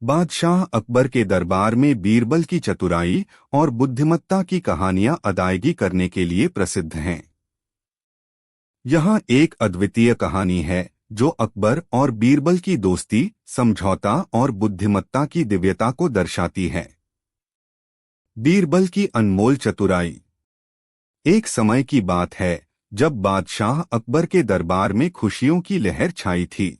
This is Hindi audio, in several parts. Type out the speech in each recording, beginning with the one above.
बादशाह अकबर के दरबार में बीरबल की चतुराई और बुद्धिमत्ता की कहानियां अदायगी करने के लिए प्रसिद्ध हैं। यहाँ एक अद्वितीय कहानी है जो अकबर और बीरबल की दोस्ती, समझौता और बुद्धिमत्ता की दिव्यता को दर्शाती है। बीरबल की अनमोल चतुराई। एक समय की बात है जब बादशाह अकबर के दरबार में खुशियों की लहर छाई थी।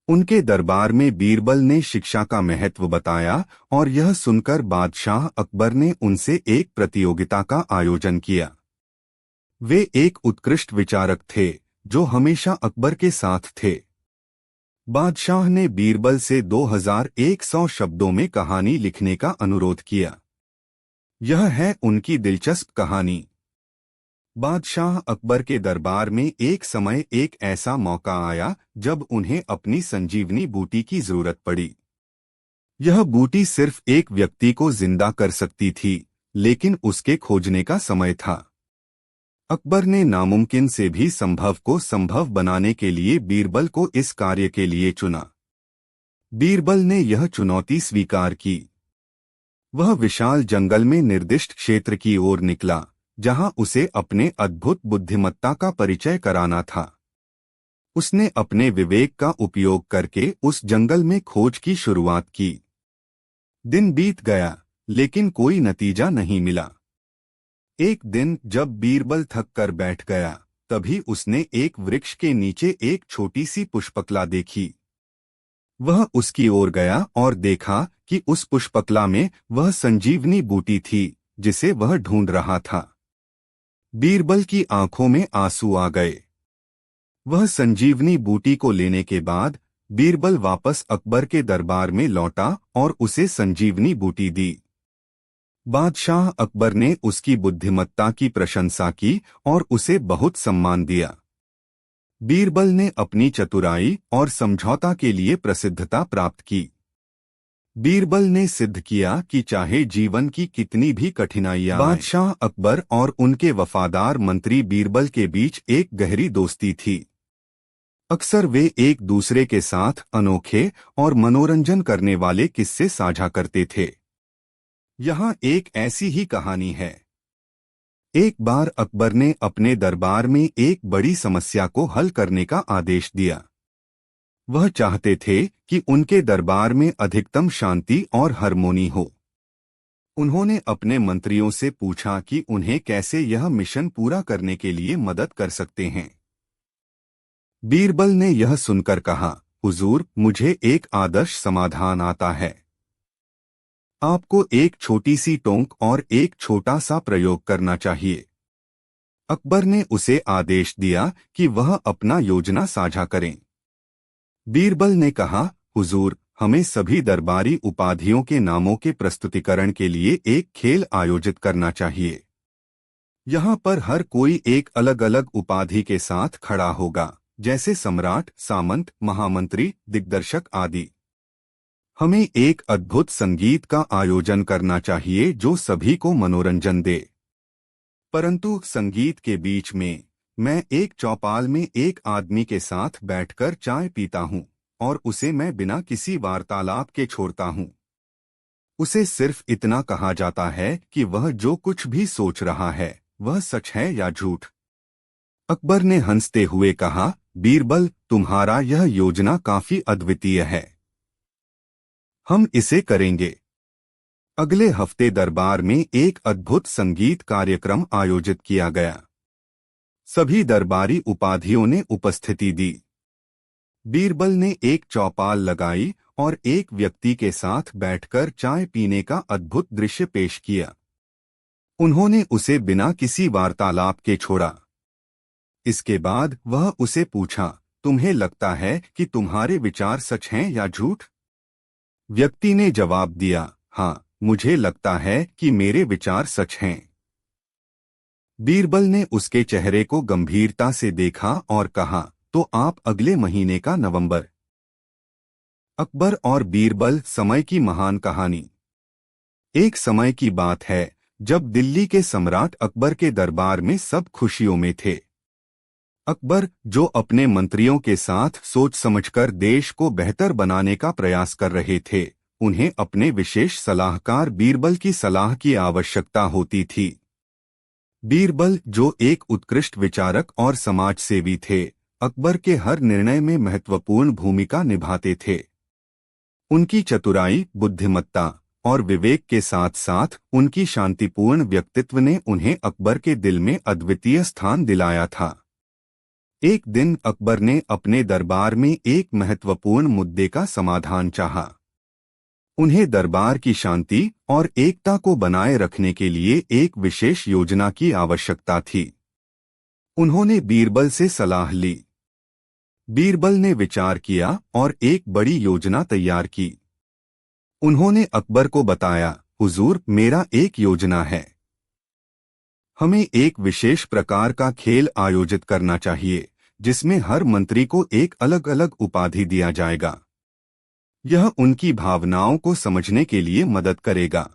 उनके दरबार में बीरबल ने शिक्षा का महत्व बताया और यह सुनकर बादशाह अकबर ने उनसे एक प्रतियोगिता का आयोजन किया। वे एक उत्कृष्ट विचारक थे जो हमेशा अकबर के साथ थे। बादशाह ने बीरबल से 2100 शब्दों में कहानी लिखने का अनुरोध किया। यह है उनकी दिलचस्प कहानी। बादशाह अकबर के दरबार में एक समय एक ऐसा मौका आया जब उन्हें अपनी संजीवनी बूटी की जरूरत पड़ी। यह बूटी सिर्फ एक व्यक्ति को जिंदा कर सकती थी, लेकिन उसके खोजने का समय था। अकबर ने नामुमकिन से भी संभव को संभव बनाने के लिए बीरबल को इस कार्य के लिए चुना। बीरबल ने यह चुनौती स्वीकार की। वह विशाल जंगल में निर्दिष्ट क्षेत्र की ओर निकला जहां उसे अपने अद्भुत बुद्धिमत्ता का परिचय कराना था। उसने अपने विवेक का उपयोग करके उस जंगल में खोज की शुरुआत की। दिन बीत गया, लेकिन कोई नतीजा नहीं मिला। एक दिन जब बीरबल थक कर बैठ गया, तभी उसने एक वृक्ष के नीचे एक छोटी सी पुष्पकला देखी। वह उसकी ओर गया और देखा कि उस पुष्पकला में वह संजीवनी बूटी थी जिसे वह ढूंढ रहा था। बीरबल की आंखों में आंसू आ गए। वह संजीवनी बूटी को लेने के बाद बीरबल वापस अकबर के दरबार में लौटा और उसे संजीवनी बूटी दी। बादशाह अकबर ने उसकी बुद्धिमत्ता की प्रशंसा की और उसे बहुत सम्मान दिया। बीरबल ने अपनी चतुराई और समझौता के लिए प्रसिद्धता प्राप्त की। बीरबल ने सिद्ध किया कि चाहे जीवन की कितनी भी कठिनाइयां आएं, बादशाह अकबर और उनके वफादार मंत्री बीरबल के बीच एक गहरी दोस्ती थी। अक्सर वे एक दूसरे के साथ अनोखे और मनोरंजन करने वाले किस्से साझा करते थे। यहाँ एक ऐसी ही कहानी है। एक बार अकबर ने अपने दरबार में एक बड़ी समस्या को हल करने का आदेश दिया। वह चाहते थे कि उनके दरबार में अधिकतम शांति और हार्मोनी हो। उन्होंने अपने मंत्रियों से पूछा कि उन्हें कैसे यह मिशन पूरा करने के लिए मदद कर सकते हैं। बीरबल ने यह सुनकर कहा, हुजूर, मुझे एक आदर्श समाधान आता है। आपको एक छोटी सी टोंक और एक छोटा सा प्रयोग करना चाहिए। अकबर ने उसे आदेश दिया कि वह अपना योजना साझा करें। बीरबल ने कहा, हुजूर, हमें सभी दरबारी उपाधियों के नामों के प्रस्तुतिकरण के लिए एक खेल आयोजित करना चाहिए। यहाँ पर हर कोई एक अलग अलग उपाधि के साथ खड़ा होगा, जैसे सम्राट, सामंत, महामंत्री, दिग्दर्शक आदि। हमें एक अद्भुत संगीत का आयोजन करना चाहिए जो सभी को मनोरंजन दे। परंतु संगीत के बीच में मैं एक चौपाल में एक आदमी के साथ बैठकर चाय पीता हूँ और उसे मैं बिना किसी वार्तालाप के छोड़ता हूँ। उसे सिर्फ इतना कहा जाता है कि वह जो कुछ भी सोच रहा है वह सच है या झूठ। अकबर ने हंसते हुए कहा, बीरबल, तुम्हारा यह योजना काफी अद्वितीय है। हम इसे करेंगे। अगले हफ्ते दरबार में एक अद्भुत संगीत कार्यक्रम आयोजित किया गया। सभी दरबारी उपाधियों ने उपस्थिति दी। बीरबल ने एक चौपाल लगाई और एक व्यक्ति के साथ बैठकर चाय पीने का अद्भुत दृश्य पेश किया। उन्होंने उसे बिना किसी वार्तालाप के छोड़ा। इसके बाद वह उसे पूछा, तुम्हें लगता है कि तुम्हारे विचार सच हैं या झूठ? व्यक्ति ने जवाब दिया, हाँ, मुझे लगता है कि मेरे विचार सच हैं। बीरबल ने उसके चेहरे को गंभीरता से देखा और कहा, तो आप अगले महीने का नवंबर। अकबर और बीरबल, समय की महान कहानी। एक समय की बात है जब दिल्ली के सम्राट अकबर के दरबार में सब खुशियों में थे। अकबर, जो अपने मंत्रियों के साथ सोच समझकर देश को बेहतर बनाने का प्रयास कर रहे थे, उन्हें अपने विशेष सलाहकार बीरबल की सलाह की आवश्यकता होती थी। बीरबल, जो एक उत्कृष्ट विचारक और समाजसेवी थे, अकबर के हर निर्णय में महत्वपूर्ण भूमिका निभाते थे। उनकी चतुराई, बुद्धिमत्ता और विवेक के साथ साथ उनकी शांतिपूर्ण व्यक्तित्व ने उन्हें अकबर के दिल में अद्वितीय स्थान दिलाया था। एक दिन अकबर ने अपने दरबार में एक महत्वपूर्ण मुद्दे का समाधान चाहा। उन्हें दरबार की शांति और एकता को बनाए रखने के लिए एक विशेष योजना की आवश्यकता थी। उन्होंने बीरबल से सलाह ली। बीरबल ने विचार किया और एक बड़ी योजना तैयार की। उन्होंने अकबर को बताया, हुजूर, मेरा एक योजना है। हमें एक विशेष प्रकार का खेल आयोजित करना चाहिए, जिसमें हर मंत्री को एक अलग अलग उपाधि दिया जाएगा। यह उनकी भावनाओं को समझने के लिए मदद करेगा।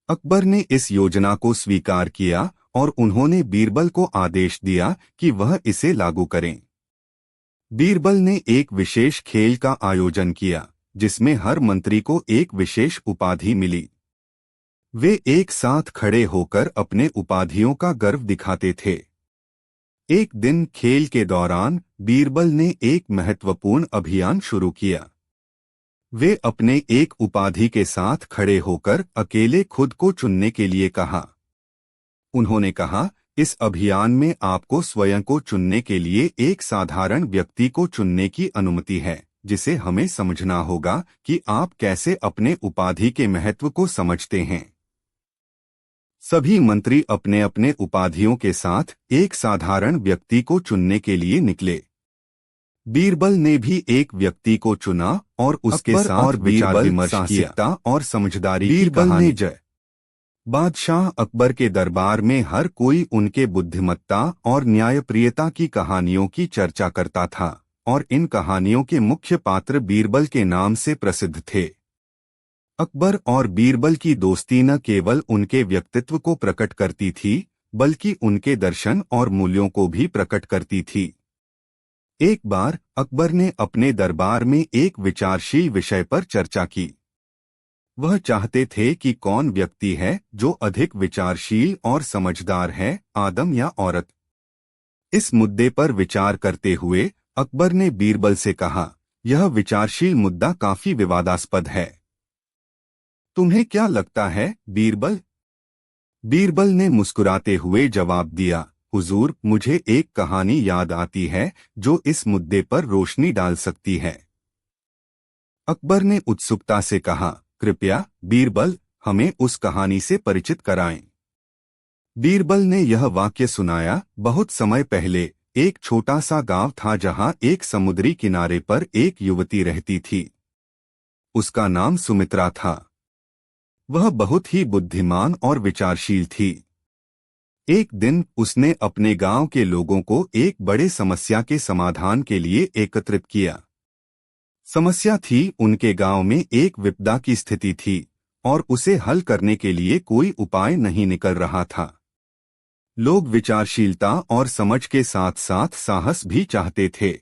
अकबर ने इस योजना को स्वीकार किया और उन्होंने बीरबल को आदेश दिया कि वह इसे लागू करें। बीरबल ने एक विशेष खेल का आयोजन किया, जिसमें हर मंत्री को एक विशेष उपाधि मिली। वे एक साथ खड़े होकर अपने उपाधियों का गर्व दिखाते थे। एक दिन खेल के दौरान बीरबल ने एक महत्वपूर्ण अभियान शुरू किया। वे अपने एक उपाधि के साथ खड़े होकर अकेले खुद को चुनने के लिए कहा। उन्होंने कहा, इस अभियान में आपको स्वयं को चुनने के लिए एक साधारण व्यक्ति को चुनने की अनुमति है, जिसे हमें समझना होगा कि आप कैसे अपने उपाधि के महत्व को समझते हैं। सभी मंत्री अपने अपने उपाधियों के साथ एक साधारण व्यक्ति को चुनने के लिए निकले। बीरबल ने भी एक व्यक्ति को चुना और उसके साथ और विचार विमर्श किया और समझदारी की कहानी। जय बादशाह अकबर के दरबार में हर कोई उनके बुद्धिमत्ता और न्यायप्रियता की कहानियों की चर्चा करता था और इन कहानियों के मुख्य पात्र बीरबल के नाम से प्रसिद्ध थे। अकबर और बीरबल की दोस्ती न केवल उनके व्यक्तित्व को प्रकट करती थी, बल्कि उनके दर्शन और मूल्यों को भी प्रकट करती थी। एक बार अकबर ने अपने दरबार में एक विचारशील विषय पर चर्चा की। वह चाहते थे कि कौन व्यक्ति है जो अधिक विचारशील और समझदार है, आदम या औरत। इस मुद्दे पर विचार करते हुए अकबर ने बीरबल से कहा, यह विचारशील मुद्दा काफी विवादास्पद है। तुम्हें क्या लगता है, बीरबल? बीरबल ने मुस्कुराते हुए जवाब दिया, हुजूर, मुझे एक कहानी याद आती है जो इस मुद्दे पर रोशनी डाल सकती है। अकबर ने उत्सुकता से कहा, कृपया बीरबल, हमें उस कहानी से परिचित कराएं। बीरबल ने यह वाक्य सुनाया, बहुत समय पहले एक छोटा सा गांव था जहां एक समुद्री किनारे पर एक युवती रहती थी। उसका नाम सुमित्रा था। वह बहुत ही बुद्धिमान और विचारशील थी। एक दिन उसने अपने गांव के लोगों को एक बड़े समस्या के समाधान के लिए एकत्रित किया। समस्या थी, उनके गांव में एक विपदा की स्थिति थी और उसे हल करने के लिए कोई उपाय नहीं निकल रहा था। लोग विचारशीलता और समझ के साथ साथ साहस भी चाहते थे।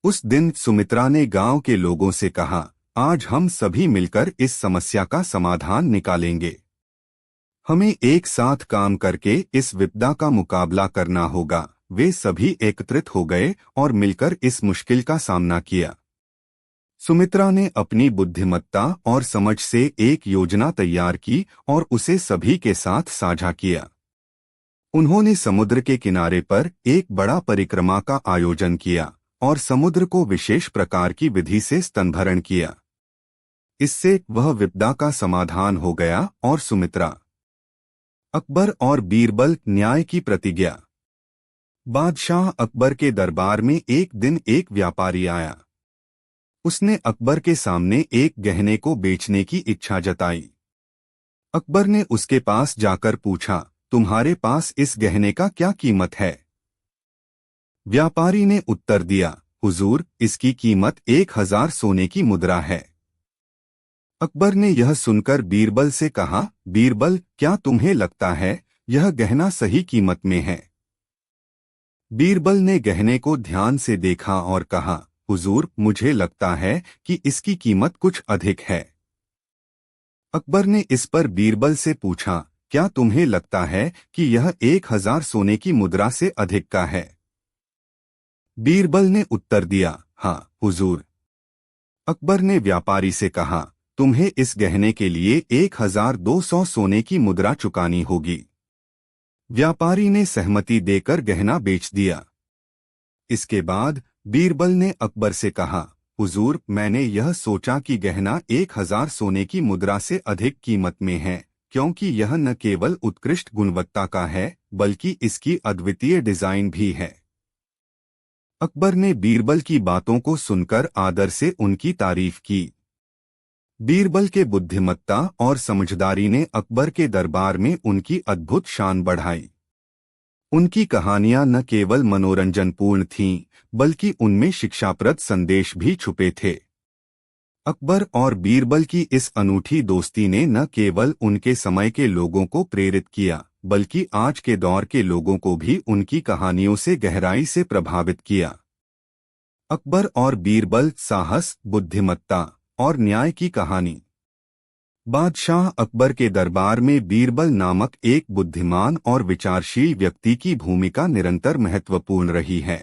उस दिन सुमित्रा ने गांव के लोगों से कहा, आज हम सभी मिलकर इस समस्या का समाधान निकालेंगे। हमें एक साथ काम करके इस विपदा का मुकाबला करना होगा। वे सभी एकत्रित हो गए और मिलकर इस मुश्किल का सामना किया। सुमित्रा ने अपनी बुद्धिमत्ता और समझ से एक योजना तैयार की और उसे सभी के साथ साझा किया। उन्होंने समुद्र के किनारे पर एक बड़ा परिक्रमा का आयोजन किया और समुद्र को विशेष प्रकार की विधि से स्तनभरण किया। इससे वह विपदा का समाधान हो गया और सुमित्रा, अकबर और बीरबल न्याय की प्रतिज्ञा। बादशाह अकबर के दरबार में एक दिन एक व्यापारी आया। उसने अकबर के सामने एक गहने को बेचने की इच्छा जताई। अकबर ने उसके पास जाकर पूछा, तुम्हारे पास इस गहने का क्या कीमत है? व्यापारी ने उत्तर दिया, हुजूर, इसकी कीमत 1000 सोने की मुद्रा है। अकबर ने यह सुनकर बीरबल से कहा, बीरबल, क्या तुम्हें लगता है यह गहना सही कीमत में है? बीरबल ने गहने को ध्यान से देखा और कहा, हुजूर, मुझे लगता है कि इसकी कीमत कुछ अधिक है। अकबर ने इस पर बीरबल से पूछा, क्या तुम्हें लगता है कि यह 1000 सोने की मुद्रा से अधिक का है? बीरबल ने उत्तर दिया, हाँ हुजूर। अकबर ने व्यापारी से कहा, तुम्हें इस गहने के लिए 1200 सोने की मुद्रा चुकानी होगी। व्यापारी ने सहमति देकर गहना बेच दिया। इसके बाद बीरबल ने अकबर से कहा, हुजूर, मैंने यह सोचा कि गहना 1000 सोने की मुद्रा से अधिक कीमत में है, क्योंकि यह न केवल उत्कृष्ट गुणवत्ता का है बल्कि इसकी अद्वितीय डिजाइन भी है। अकबर ने बीरबल की बातों को सुनकर आदर से उनकी तारीफ की। बीरबल के बुद्धिमत्ता और समझदारी ने अकबर के दरबार में उनकी अद्भुत शान बढ़ाई। उनकी कहानियां न केवल मनोरंजनपूर्ण थीं, बल्कि उनमें शिक्षाप्रद संदेश भी छुपे थे। अकबर और बीरबल की इस अनूठी दोस्ती ने न केवल उनके समय के लोगों को प्रेरित किया, बल्कि आज के दौर के लोगों को भी उनकी कहानियों से गहराई से प्रभावित किया। अकबर और बीरबल, साहस, बुद्धिमत्ता और न्याय की कहानी। बादशाह अकबर के दरबार में बीरबल नामक एक बुद्धिमान और विचारशील व्यक्ति की भूमिका निरंतर महत्वपूर्ण रही है।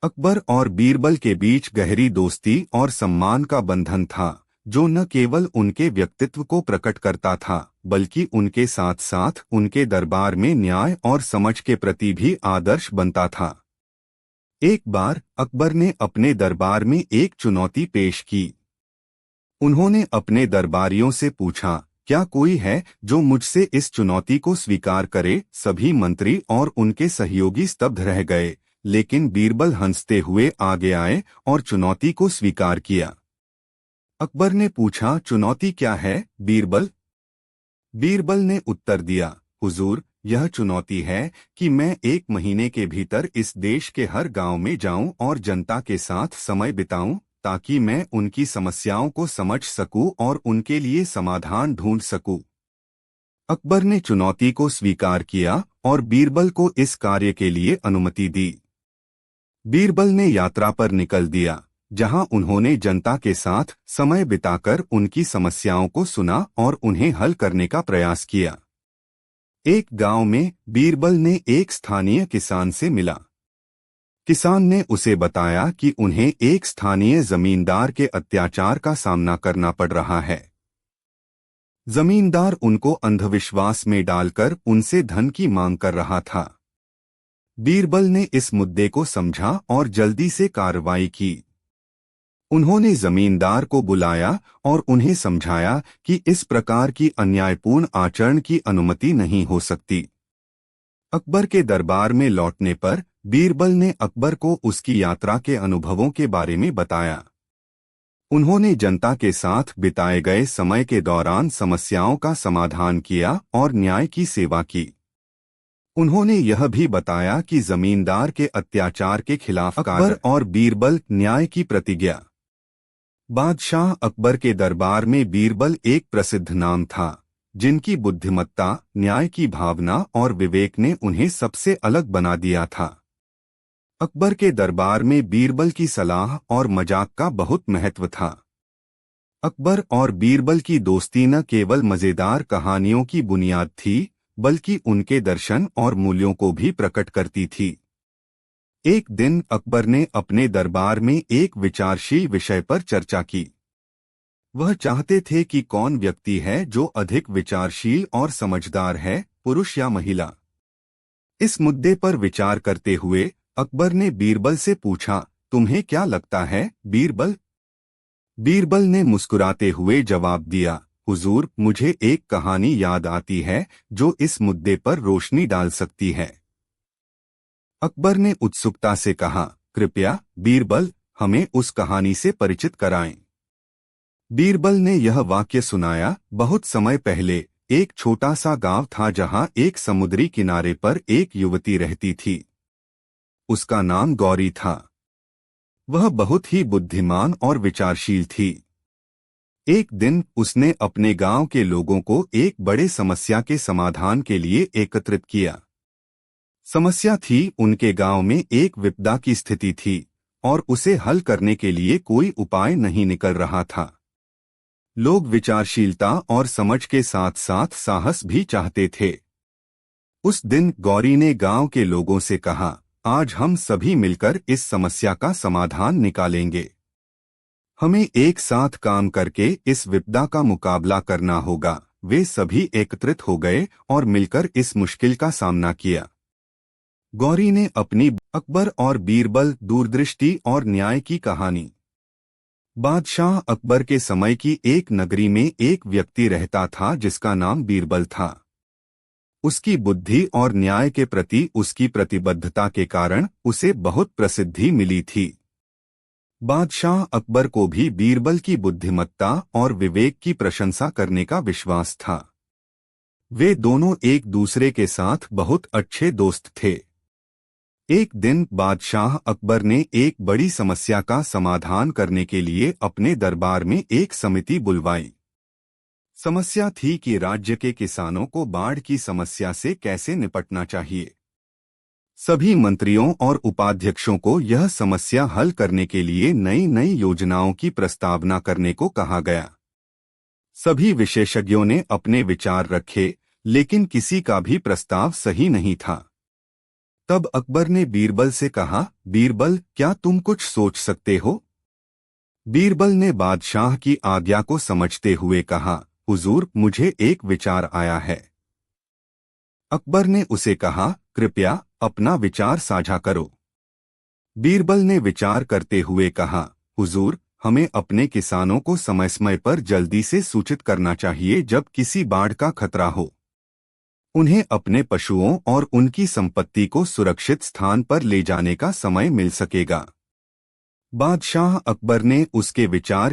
अकबर और बीरबल के बीच गहरी दोस्ती और सम्मान का बंधन था, जो न केवल उनके व्यक्तित्व को प्रकट करता था, बल्कि उनके साथ साथ उनके दरबार में न्याय और समझ के प्रति भी आदर्श बनता था। एक बार अकबर ने अपने दरबार में एक चुनौती पेश की। उन्होंने अपने दरबारियों से पूछा, क्या कोई है जो मुझसे इस चुनौती को स्वीकार करे? सभी मंत्री और उनके सहयोगी स्तब्ध रह गए, लेकिन बीरबल हंसते हुए आगे आए और चुनौती को स्वीकार किया। अकबर ने पूछा, चुनौती क्या है बीरबल? बीरबल ने उत्तर दिया, हुजूर, यह चुनौती है कि मैं 1 महीने के भीतर इस देश के हर गांव में जाऊं और जनता के साथ समय बिताऊं, ताकि मैं उनकी समस्याओं को समझ सकूं और उनके लिए समाधान ढूंढ सकूं। अकबर ने चुनौती को स्वीकार किया और बीरबल को इस कार्य के लिए अनुमति दी। बीरबल ने यात्रा पर निकल दिया, जहां उन्होंने जनता के साथ समय बिताकर उनकी समस्याओं को सुना और उन्हें हल करने का प्रयास किया। एक गांव में बीरबल ने एक स्थानीय किसान से मिला। किसान ने उसे बताया कि उन्हें एक स्थानीय जमींदार के अत्याचार का सामना करना पड़ रहा है। जमींदार उनको अंधविश्वास में डालकर उनसे धन की मांग कर रहा था। बीरबल ने इस मुद्दे को समझा और जल्दी से कार्रवाई की। उन्होंने जमींदार को बुलाया और उन्हें समझाया कि इस प्रकार की अन्यायपूर्ण आचरण की अनुमति नहीं हो सकती। अकबर के दरबार में लौटने पर बीरबल ने अकबर को उसकी यात्रा के अनुभवों के बारे में बताया। उन्होंने जनता के साथ बिताए गए समय के दौरान समस्याओं का समाधान किया और न्याय की सेवा की। उन्होंने यह भी बताया कि जमींदार के अत्याचार के खिलाफ अकबर और बीरबल न्याय की प्रतिज्ञा। बादशाह अकबर के दरबार में बीरबल एक प्रसिद्ध नाम था, जिनकी बुद्धिमत्ता, न्याय की भावना और विवेक ने उन्हें सबसे अलग बना दिया था। अकबर के दरबार में बीरबल की सलाह और मजाक का बहुत महत्व था। अकबर और बीरबल की दोस्ती न केवल मजेदार कहानियों की बुनियाद थी, बल्कि उनके दर्शन और मूल्यों को भी प्रकट करती थी। एक दिन अकबर ने अपने दरबार में एक विचारशील विषय पर चर्चा की। वह चाहते थे कि कौन व्यक्ति है जो अधिक विचारशील और समझदार है, पुरुष या महिला। इस मुद्दे पर विचार करते हुए अकबर ने बीरबल से पूछा, तुम्हें क्या लगता है बीरबल? बीरबल ने मुस्कुराते हुए जवाब दिया, हुजूर, मुझे एक कहानी याद आती है जो इस मुद्दे पर रोशनी डाल सकती है। अकबर ने उत्सुकता से कहा, कृपया बीरबल, हमें उस कहानी से परिचित कराएं। बीरबल ने यह वाक्य सुनाया, बहुत समय पहले एक छोटा सा गांव था जहां एक समुद्री किनारे पर एक युवती रहती थी। उसका नाम गौरी था। वह बहुत ही बुद्धिमान और विचारशील थी। एक दिन उसने अपने गांव के लोगों को एक बड़े समस्या के समाधान के लिए एकत्रित किया। समस्या थी, उनके गांव में एक विपदा की स्थिति थी और उसे हल करने के लिए कोई उपाय नहीं निकल रहा था। लोग विचारशीलता और समझ के साथ साथ साहस भी चाहते थे। उस दिन गौरी ने गांव के लोगों से कहा, आज हम सभी मिलकर इस समस्या का समाधान निकालेंगे। हमें एक साथ काम करके इस विपदा का मुकाबला करना होगा। वे सभी एकत्रित हो गए और मिलकर इस मुश्किल का सामना किया। गौरी ने अपनी अकबर और बीरबल दूरदृष्टि और न्याय की कहानी। बादशाह अकबर के समय की एक नगरी में एक व्यक्ति रहता था जिसका नाम बीरबल था। उसकी बुद्धि और न्याय के प्रति उसकी प्रतिबद्धता के कारण उसे बहुत प्रसिद्धि मिली थी। बादशाह अकबर को भी बीरबल की बुद्धिमत्ता और विवेक की प्रशंसा करने का विश्वास था। वे दोनों एक दूसरे के साथ बहुत अच्छे दोस्त थे। एक दिन बादशाह अकबर ने एक बड़ी समस्या का समाधान करने के लिए अपने दरबार में एक समिति बुलवाई। समस्या थी कि राज्य के किसानों को बाढ़ की समस्या से कैसे निपटना चाहिए। सभी मंत्रियों और उपाध्यक्षों को यह समस्या हल करने के लिए नई नई योजनाओं की प्रस्तावना करने को कहा गया। सभी विशेषज्ञों ने अपने विचार रखे, लेकिन किसी का भी प्रस्ताव सही नहीं था। तब अकबर ने बीरबल से कहा, बीरबल, क्या तुम कुछ सोच सकते हो? बीरबल ने बादशाह की आज्ञा को समझते हुए कहा, हुजूर, मुझे एक विचार आया है। अकबर ने उसे कहा, कृपया अपना विचार साझा करो। बीरबल ने विचार करते हुए कहा, हुजूर, हमें अपने किसानों को समय समय पर जल्दी से सूचित करना चाहिए जब किसी बाढ़ का खतरा हो। उन्हें अपने पशुओं और उनकी संपत्ति को सुरक्षित स्थान पर ले जाने का समय मिल सकेगा। बादशाह अकबर ने उसके विचार